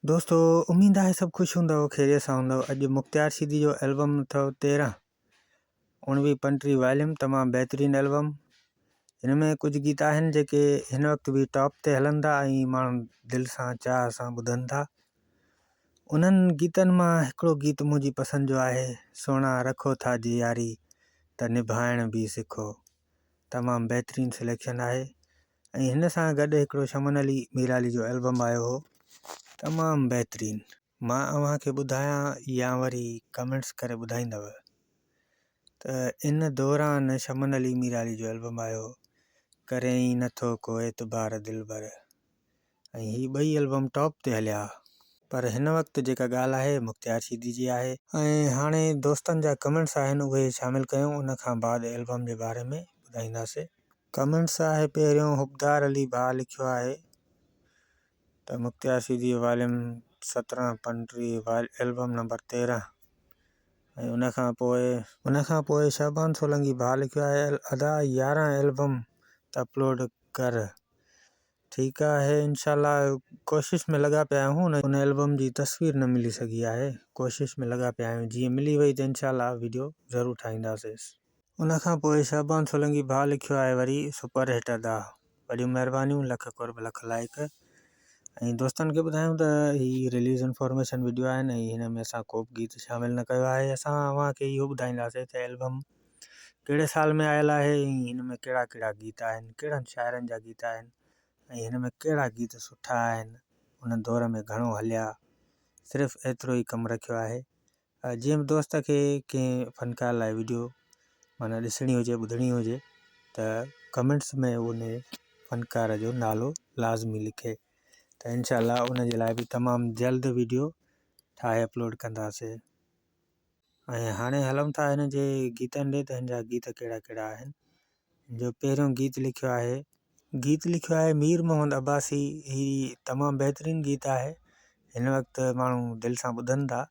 दोस्तों उम्मीद है सब खुश हूंदव खैरियत सां हूंदव। अॼु मुख्तियार सीधी जो एल्बम अथव 13 19 पंटीह वॉल्यूम, तमामु बहितरीनु एल्बम। हिन में कुझु गीत आहिनि जेके हिन वक़्तु बि टॉप ते हलनि था ऐं माण्हू दिलि सां चाह सां ॿुधनि था। उन्हनि गीतनि मां हिकिड़ो गीत मुंहिंजी पसंदि जो आहे, सोना रखो था जी यारी त निभाइण बि सिखो। तमामु बहितरीनु सिलेक्शन आहे। ऐं हिन सां गॾु हिकिड़ो शमन अली मीराली जो एल्बम आयो हो, तमामु बहितरीनु। मां अव्हांखे ॿुधायां या वरी कमेंट्स करे ॿुधाईंदव त इन दौरान शमन अली मीराली जो एल्बम आयो, करे ई नथो को एतबार दिलबर, ऐं ही ॿई एल्बम टॉप ते हलिया। पर हिन वक़्तु जेका ॻाल्हि आहे मुख्तियार सीधी जी आहे। ऐं हाणे दोस्तनि जा कमेंट्स आहिनि उहे शामिलु कयूं, उन खां बाद एल्बम जे बारे में ॿुधाईंदासीं। कमेंट्स आहे पहिरियों हुबदार अली भाउ लिखियो आहे त मुख्तियार सीधी वॉल्यूम 17 पंटीह एल्बम नंबर 13। ऐं उनखां पोइ शहबान सोलंकी भाउ लिखियो आहे, अदा 11 एल्बम त अपलोड कर। ठीकु आहे, इंशाल्लाह कोशिश में लॻा पिया आहियूं। उन एल्बम जी तस्वीर न मिली सघी आहे, कोशिश में लॻा पिया आहियूं। जीअं मिली वई त इंशाल्लाह वीडियो ज़रूरु ठाहींदासीं। उनखां पोइ शहबान सोलंकी भाउ लिखियो आहे वरी, सुपर हिट अदा, वॾियूं महिरबानियूं, लख कुर्ब लख लाइक। ऐं दोस्तनि खे ॿुधायूं त हीअ रिलीज़ इंफॉर्मेशन वीडियो आहिनि ऐं हिन में असां को बि गीत शामिलु न कयो आहे। असां अव्हांखे इहो ॿुधाईंदासीं त एल्बम कहिड़े साल में आयल आहे ऐं हिन में कहिड़ा कहिड़ा गीत आहिनि, कहिड़नि शाइरनि जा गीत आहिनि ऐं हिन में कहिड़ा गीत सुठा आहिनि, उन दौर में घणो हलिया। सिर्फ़ु एतिरो ई कमु रखियो आहे। जीअं बि दोस्त खे कंहिं फ़नकार लाइ वीडियो माना ॾिसणी हुजे, ॿुधणी हुजे त कमेंट्स में उन फ़नकार जो नालो लाज़मी लिखे त इंशाल्लाह उन जे लाइ बि तमामु जल्द वीडियो ठाहे अपलोड कंदासीं। ऐं हाणे हलूं था हिन जे गीतनि ॾे त हिन जा गीत कहिड़ा कहिड़ा आहिनि। जो पहिरियों गीत लिखियो आहे मीर मोहम्मद अब्बासी। ही तमामु बहितरीनु गीत आहे। हिन वक़्तु माण्हू दिलि सां ॿुधनि था,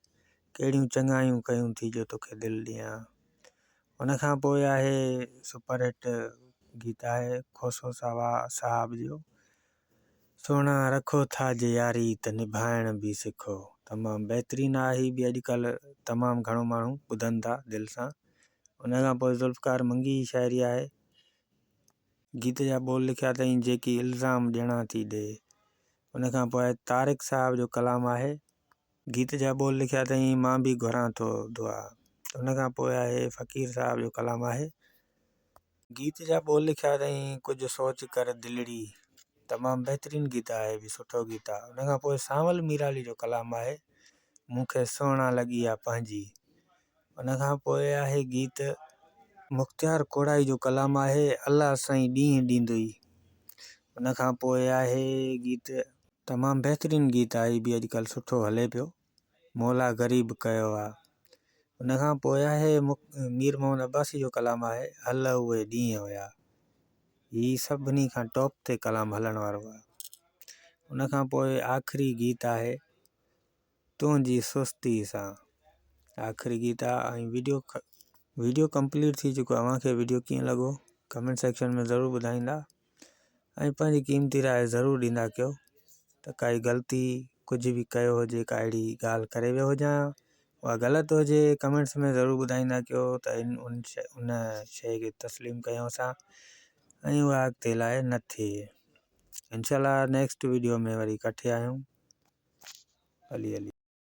कहिड़ियूं चङायूं कयूं थी जो तोखे दिलि ॾियां। उनखां पोइ आहे सुपर हिट गीत आहे खोसो साहब जो, सोना रखो था जे यारी त निभाइण बि सिखो। तमामु बहितरीनु आहे। ही बि अॼुकल्ह तमामु घणो माण्हू ॿुधनि था दिलि सां। उनखां पोइ ज़ुल्फ़कार मंगी जी शाइरी आहे, गीत जा बोल लिखिया अथई जेकी इल्ज़ाम ॾियणा थी ॾे। उनखां पोइ तारिक साहब जो कलाम आहे, गीत जा बोल लिखिया अथई मां बि घुरां थो दुआ। उनखां पोइ आहे फ़कीर साहब जो कलाम आहे, गीत जा बोल लिखिया अथई कुझु सोच कर दिलड़ी। तमामु बहितरीनु गीत आहे, बि सुठो गीत आहे। उनखां पोइ सांवल मीराली जो कलाम आहे, मूंखे सोना लॻी आहे पंहिंजी। उनखां पोइ आहे गीत मुख्तियार कोड़ाई जो कलाम आहे, अल्लाह साईं ॾींहुं ॾींदुई। उनखां पोइ आहे गीत तमामु बहितरीनु गीत आहे, बि अॼुकल्ह सुठो हले पियो, मौला ग़रीब कयो आहे। उनखां पोइ आहे मीर मोहम्मद अब्बासी जो कलाम आहे, हल उहे ॾींहं हुया। ही सभिनी खां टॉप ते कलाम हलण वारो आहे। उनखां पोइ आख़िरी गीत आहे तुंहिंजी सुस्ती सां, आख़िरी गीत आहे। ऐं वीडियो कंप्लीट थी चुको आहे। अव्हांखे वीडियो कीअं लॻो कमेंट सेक्शन में ज़रूरु ॿुधाईंदा ऐं पंहिंजी क़ीमती राय ज़रूरु ॾींदा कयो त काई ग़लती कुझु बि कयो हुजे, का अहिड़ी ॻाल्हि करे वियो हुजां उहा ग़लति हुजे, कमेंट्स में ज़रूरु ॿुधाईंदा कयो त उन शइ खे तस्लीम कयूं असां ऐं उहा अॻिते लाइ न थिए। इंशाल्लाह नेक्स्ट वीडियो में वरी इकठे आहियूं। हली